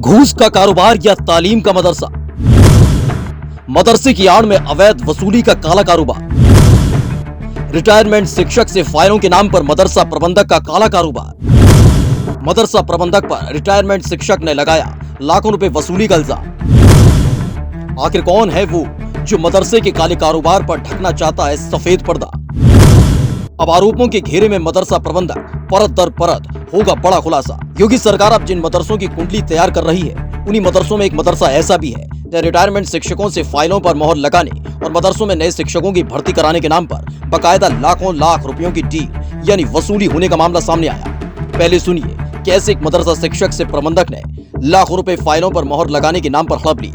घूस का कारोबार या तालीम का मदरसा, मदरसे की आड़ में अवैध वसूली का काला कारोबार, रिटायरमेंट शिक्षक से फाइलों के नाम पर मदरसा प्रबंधक का काला कारोबार, मदरसा प्रबंधक पर रिटायरमेंट शिक्षक ने लगाया लाखों रुपए वसूली का इल्जाम। आखिर कौन है वो जो मदरसे के काले कारोबार पर ढकना चाहता है सफेद पर्दा? अब आरोपों के घेरे में मदरसा प्रबंधक, परत दर परत होगा बड़ा खुलासा। योगी सरकार अब जिन मदरसों की कुंडली तैयार कर रही है, उन्हीं मदरसों में एक मदरसा ऐसा भी है जहाँ रिटायरमेंट शिक्षकों से फाइलों पर मोहर लगाने और मदरसों में नए शिक्षकों की भर्ती कराने के नाम पर बकायदा लाखों लाख रुपयों की डील यानी वसूली होने का मामला सामने आया। पहले सुनिए कैसे एक मदरसा शिक्षक से प्रबंधक ने लाखों रुपए फाइलों पर मोहर लगाने के नाम पर हड़प ली।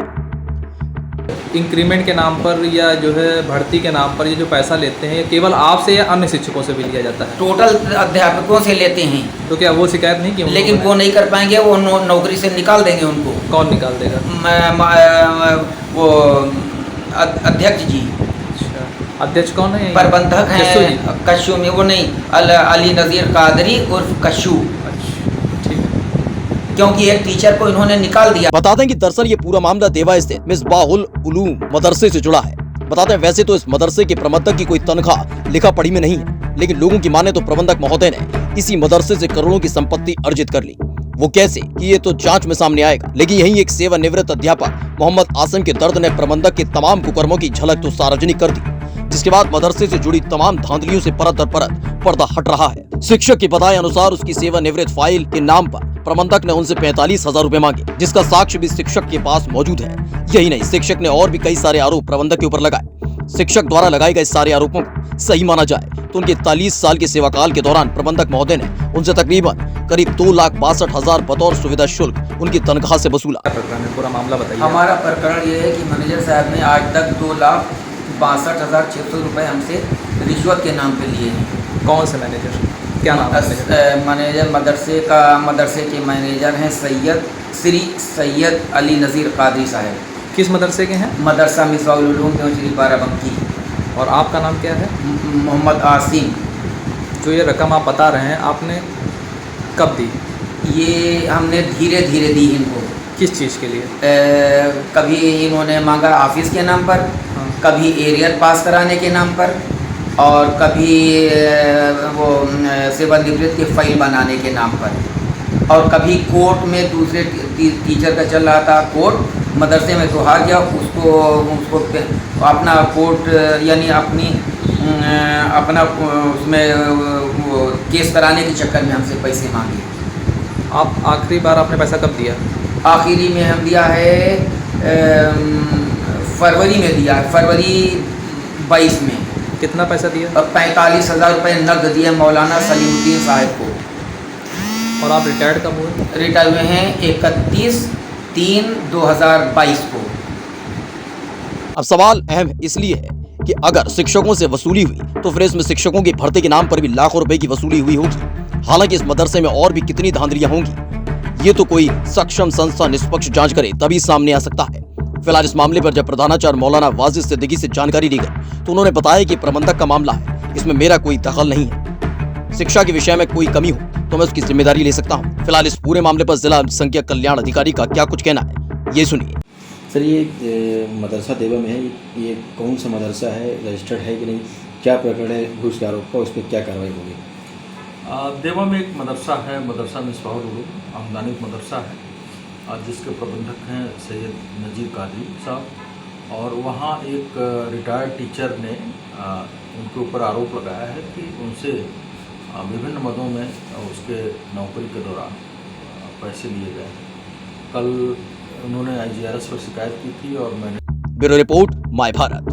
इंक्रीमेंट के नाम पर या जो है भर्ती के नाम पर ये जो पैसा लेते हैं केवल आपसे या अन्य शिक्षकों से भी लिया जाता है? टोटल अध्यापकों से लेते हैं। तो क्या वो शिकायत नहीं की? लेकिन वो नहीं कर पाएंगे, वो नौकरी से निकाल देंगे उनको। कौन निकाल देगा? वो अध्यक्ष जी। अच्छा, अध्यक्ष कौन है? प्रबंधक हैं कशु में, वो नहीं अली नज़ीर कादरी उर्फ कशु, क्योंकि एक टीचर को इन्होंने निकाल दिया। बता दें कि दरअसल ये पूरा मामला देवा स्थित मिसबाहुल उलूम मदरसे से जुड़ा है। बताते हैं वैसे तो इस मदरसे के प्रबंधक की कोई तनख्वाह लिखा पढ़ी में नहीं है, लेकिन लोगों की माने तो प्रबंधक महोदय ने इसी मदरसे से करोड़ों की संपत्ति अर्जित कर ली। वो कैसे कि ये तो जांच में सामने आएगा, लेकिन यही एक सेवानिवृत्त अध्यापक मोहम्मद आसिम के दर्द ने प्रबंधक के तमाम कुकर्मों की झलक तो सार्वजनिक कर दी, जिसके बाद मदरसे से जुड़ी तमाम धांधलियों से परत दर परत पर्दा हट रहा है। शिक्षक के बताए अनुसार उसकी सेवानिवृत्त फाइल के नाम पर प्रबंधक ने उनसे 45,000 रुपए मांगे, जिसका साक्ष्य भी शिक्षक के पास मौजूद है। यही नहीं, शिक्षक ने और भी कई सारे आरोप प्रबंधक के ऊपर लगाए। शिक्षक द्वारा लगाए गए सारे आरोपों को सही माना जाए तो उनके 43 साल के सेवाकाल के दौरान प्रबंधक महोदय ने उनसे तकरीबन करीब 2,62,000 बतौर सुविधा शुल्क उनकी तनख्वाह से वसूला। पूरा मामला बताइए। हमारा प्रकरण ये है कि मैनेजर साहब ने आज तक 2,62,600 रुपए हमसे रिश्वत के नाम पे लिए हैं। कौन से मैनेजर? क्या नाम है? मैनेजर मदरसे के मैनेजर हैं श्री सैयद अली नज़ीर कादरी साहब। किस मदरसे के हैं? मदरसा मिसबाहुल उलूम श्री बाराबंकी। और आपका नाम क्या है? मोहम्मद आसिम। जो ये रकम आप बता रहे हैं, आपने कब दी? ये हमने धीरे धीरे दी इनको। किस चीज़ के लिए? कभी इन्होंने मांगा ऑफिस के नाम पर, हाँ। कभी एरियर पास कराने के नाम पर, और कभी वो सेवानिवृत्त की फाइल बनाने के नाम पर, और कभी कोर्ट में दूसरे टीचर का चल रहा था कोर्ट, मदरसे में तो हार गया, उसको अपना कोर्ट यानी अपना उसमें वो केस कराने के चक्कर में हमसे पैसे मांगे। आप आखिरी बार आपने पैसा कब दिया? आखिरी में हम दिया है फरवरी में दिया, फरवरी 22 में। कितना पैसा दिया? 45,000 रुपये नकद दिए मौलाना सलीमुद्दीन साहब को। और आप रिटायर्ड कब हुए? रिटायर हुए हैं 31/3/2022 को। अब सवाल अहम इसलिए है कि अगर शिक्षकों से वसूली हुई तो फिर इसमें शिक्षकों की भर्ती के नाम पर भी लाखों रुपए की वसूली हुई होगी। हालांकि इस मदरसे में और भी कितनी धांधलियां होंगी, ये तो कोई सक्षम संस्था निष्पक्ष जांच करे तभी सामने आ सकता है। फिलहाल इस मामले पर जब प्रधानाचार्य मौलाना वाजिद सिद्दीकी से जानकारी ली गई तो उन्होंने बताया कि प्रबंधक का मामला है, इसमें मेरा कोई दखल नहीं है। शिक्षा के विषय में कोई कमी हो तो मैं उसकी जिम्मेदारी ले सकता हूँ। फिलहाल इस पूरे मामले पर जिला अल्पसंख्यक कल्याण अधिकारी का क्या कुछ कहना है, ये सुनिए। सर, ये मदरसा देवा में है, ये कौन सा मदरसा है, रजिस्टर्ड है कि नहीं, क्या प्रकरण है घूस के आरोप का, उस पर क्या कार्रवाई होगी? देवा में एक मदरसा है, मदरसा मिसबाहुल उलूम आमदानी मदरसा है, जिसके प्रबंधक हैं सैयद नज़ीर कादरी साहब, और वहाँ एक रिटायर्ड टीचर ने उनके ऊपर आरोप लगाया है कि उनसे विभिन्न मदों में उसके नौकरी के दौरान पैसे लिए गए। कल उन्होंने IGRS पर शिकायत की थी और मैंने। Bureau report, my Bharat.